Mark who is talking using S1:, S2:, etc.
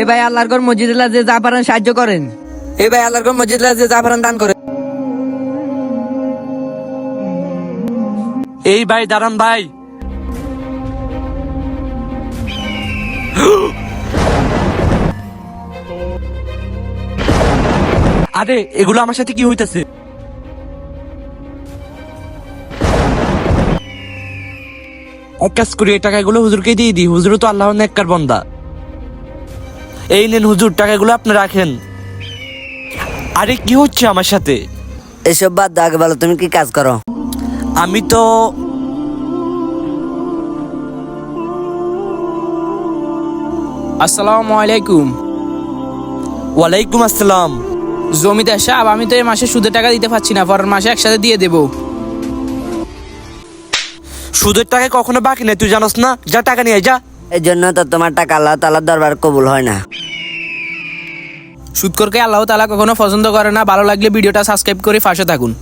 S1: এ ভাই আল্লাহর ঘর মসজিদে যে যা পারেন সাহায্য করেন। এ ভাই আল্লাহর ঘর মসজিদে যে যা পারেন দান করেন।
S2: এই ভাই দাঁড়ান ভাই। আরে এগুলো আমার সাথে কি হইতেছে? এক কাজ করি, এই টাকাগুলো হুজুরকে দিয়ে দিই। হুজুর তো আল্লাহর নেককার বান্দা। এই নেন হুজুর, টাকাগুলো আপনি রাখেন। আরে কি হচ্ছে আমার সাথে?
S3: এসব বাদ দাও, আগে বলো তুমি কি কাজ করো?
S2: আমি তো
S4: আসসালামু আলাইকুম।
S2: ওয়ালাইকুম আসসালাম।
S4: জমিদার সাহেব, আমি তো এই মাসে সুদের টাকা দিতে পারছি না, পরের মাসে একসাথে দিয়ে দেবো।
S2: সুদের টাকা কখনো বাকি নেই, তুই জানোস না? যা টাকা নিয়ে আয়, যা।
S3: এই জন্য তো তোমার টাকা আল্লাহ তাআলার দরবার কবুল হয় না।
S4: সুদখোরকে আল্লাহ তাআলা কখনো পছন্দ করে না। ভালো লাগলে ভিডিওটা সাবস্ক্রাইব করে পাশে থাকুন।